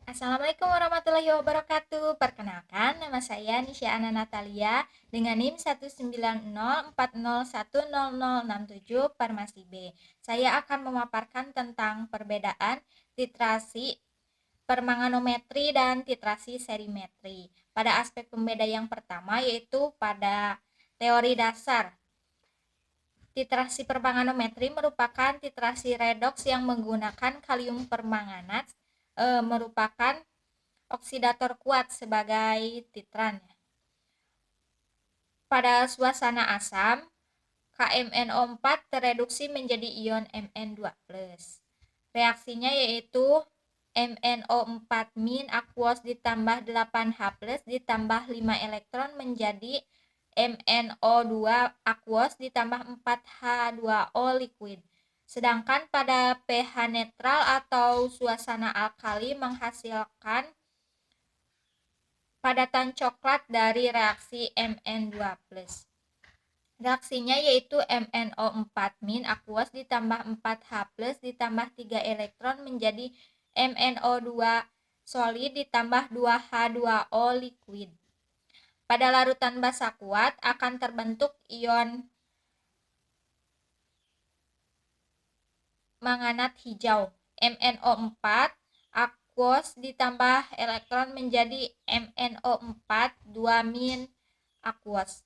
Assalamualaikum warahmatullahi wabarakatuh. Perkenalkan, nama saya Nisha Ana Natalia dengan NIM 19040100067 Farmasi B. Saya akan memaparkan tentang perbedaan titrasi permanganometri dan titrasi serimetri. Pada aspek pembeda yang pertama yaitu pada teori dasar. Titrasi permanganometri merupakan titrasi redoks yang menggunakan kalium permanganat merupakan oksidator kuat sebagai titran. Pada suasana asam, KMNO4 tereduksi menjadi ion Mn2+. Reaksinya yaitu MnO4- aquos ditambah 8H+ ditambah 5 elektron menjadi MnO2 aquos ditambah 4H2O liquid. Sedangkan pada pH netral atau suasana alkali menghasilkan padatan coklat dari reaksi Mn2+. Reaksinya yaitu MnO4- aquos ditambah 4H+ ditambah 3 elektron menjadi MnO2 solid ditambah 2H2O liquid. Pada larutan basa kuat akan terbentuk ion manganat hijau MnO4 aquos ditambah elektron menjadi MnO4 2- aquos.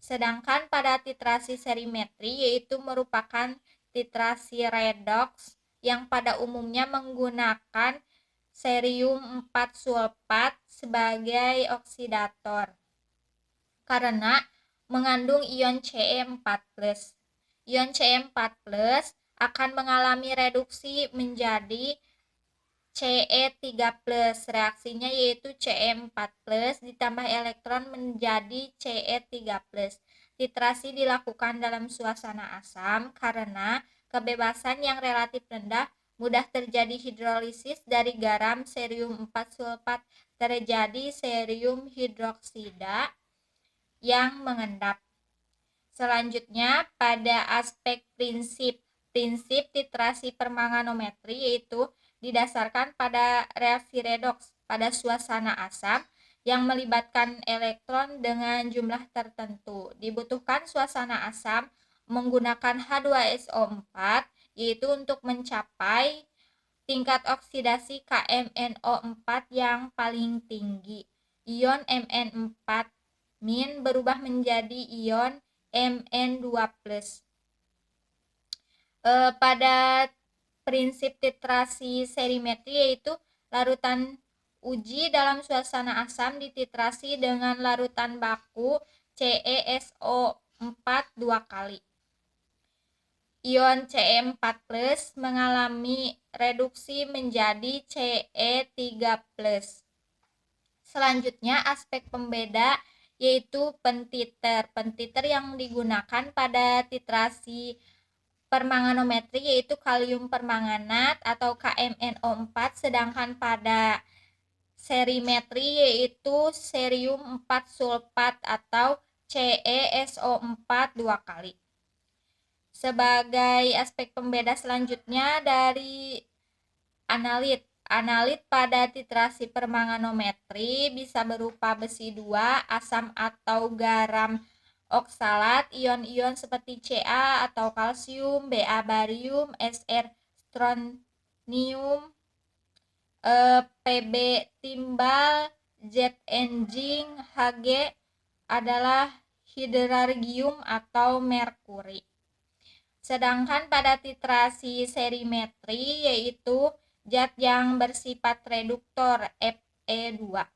Sedangkan pada titrasi serimetri yaitu merupakan titrasi redoks yang pada umumnya menggunakan cerium 4 sulfat sebagai oksidator karena mengandung ion Ce4+. Ion Ce4+ akan mengalami reduksi menjadi Ce3+. Reaksinya yaitu Ce4+ ditambah elektron menjadi Ce3+. Titrasi dilakukan dalam suasana asam karena kebebasan yang relatif rendah mudah terjadi hidrolisis dari garam cerium 4 sulfat terjadi cerium hidroksida yang mengendap. Selanjutnya pada aspek prinsip titrasi permanganometri yaitu didasarkan pada reaksi redoks pada suasana asam yang melibatkan elektron dengan jumlah tertentu. Dibutuhkan suasana asam menggunakan H2SO4 yaitu untuk mencapai tingkat oksidasi KMNO4 yang paling tinggi. Ion Mn4- berubah menjadi ion Mn2+. Pada prinsip titrasi serimetri yaitu larutan uji dalam suasana asam dititrasi dengan larutan baku CeSO4 2 kali. Ion Ce4+ mengalami reduksi menjadi Ce3+. Selanjutnya aspek pembeda yaitu pentiter. Pentiter yang digunakan pada titrasi permanganometri yaitu kalium permanganat atau KMNO4, sedangkan pada serimetri yaitu cerium 4 sulfat atau CeSO4 2 kali. Sebagai aspek pembeda selanjutnya dari analit. Analit pada titrasi permanganometri bisa berupa besi 2, asam atau garam oksalat, ion-ion seperti Ca atau kalsium, Ba barium, Sr strontium, Pb timbal, Zn zinc, Hg adalah hidrargium atau merkuri. Sedangkan pada titrasi serimetri yaitu zat yang bersifat reduktor Fe2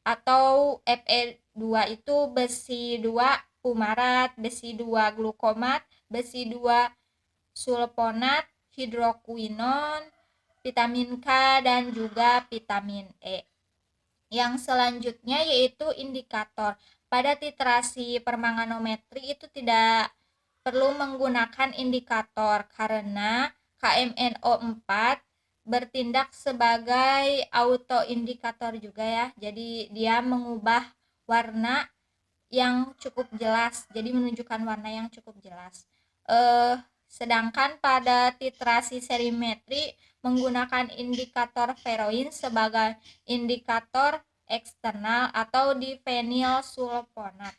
atau Fe2 itu besi 2 fumarat, besi 2 glukomat, besi 2 sulfonat, hidrokuinon, vitamin K dan juga vitamin E. Yang selanjutnya yaitu indikator. Pada titrasi permanganometri itu tidak perlu menggunakan indikator karena KMNO4 bertindak sebagai autoindikator juga ya. Jadi dia mengubah warna yang cukup jelas. Jadi menunjukkan warna yang cukup jelas. Sedangkan pada titrasi serimetri menggunakan indikator Veroin sebagai indikator eksternal atau diphenyl sulfonat.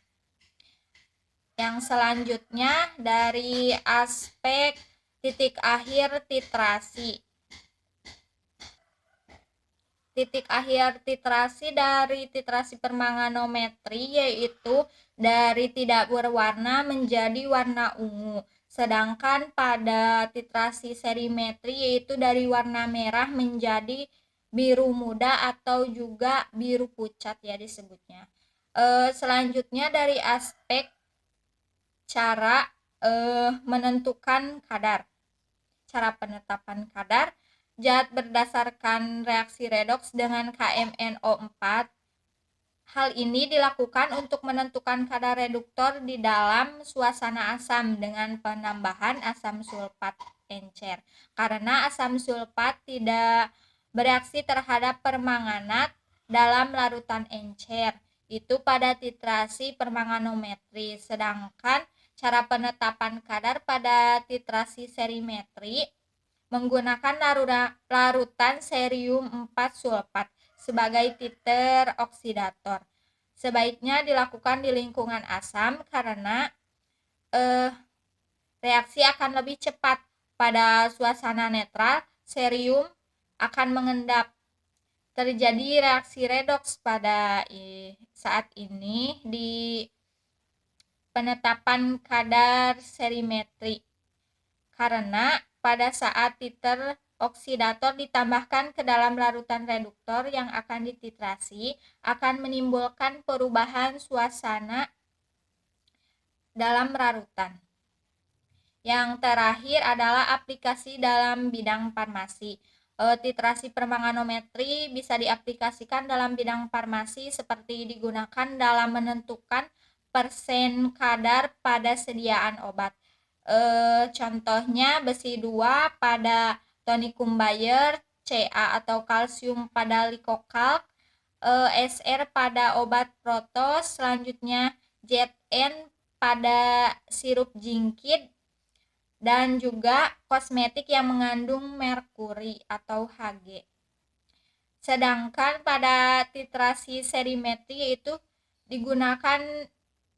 Yang selanjutnya dari aspek titik akhir titrasi. Titik akhir titrasi dari titrasi permanganometri yaitu dari tidak berwarna menjadi warna ungu. Sedangkan pada titrasi serimetri yaitu dari warna merah menjadi biru muda atau juga biru pucat ya disebutnya. Selanjutnya dari aspek cara menentukan kadar. Cara penetapan kadar zat berdasarkan reaksi redoks dengan KMNO4. Hal ini dilakukan untuk menentukan kadar reduktor di dalam suasana asam dengan penambahan asam sulfat encer. Karena asam sulfat tidak bereaksi terhadap permanganat dalam larutan encer, itu pada titrasi permanganometri. Sedangkan cara penetapan kadar pada titrasi serimetri menggunakan larutan cerium 4 sulfat sebagai titer oksidator. Sebaiknya dilakukan di lingkungan asam karena reaksi akan lebih cepat. Pada suasana netral, cerium akan mengendap. Terjadi reaksi redoks pada saat ini di penetapan kadar serimetri. Karena pada saat titer oksidator ditambahkan ke dalam larutan reduktor yang akan dititrasi akan menimbulkan perubahan suasana dalam larutan. Yang terakhir adalah aplikasi dalam bidang farmasi. Titrasi permanganometri bisa diaplikasikan dalam bidang farmasi seperti digunakan dalam menentukan persen kadar pada sediaan obat. Contohnya besi 2 pada tonikum Bayer, Ca atau kalsium pada likokalk, Sr pada obat protos, selanjutnya Zn pada sirup jingkid, dan juga kosmetik yang mengandung merkuri atau Hg. Sedangkan pada titrasi serimetri itu digunakan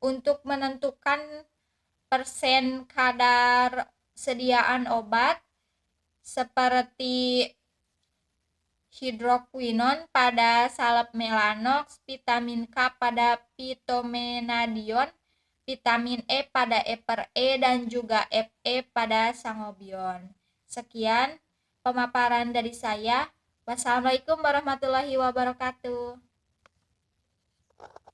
untuk menentukan persen kadar sediaan obat seperti hidroquinon pada salep melanox, vitamin K pada pitomenadion, vitamin E pada E/E dan juga Fe pada sangobion. Sekian pemaparan dari saya. Wassalamualaikum warahmatullahi wabarakatuh.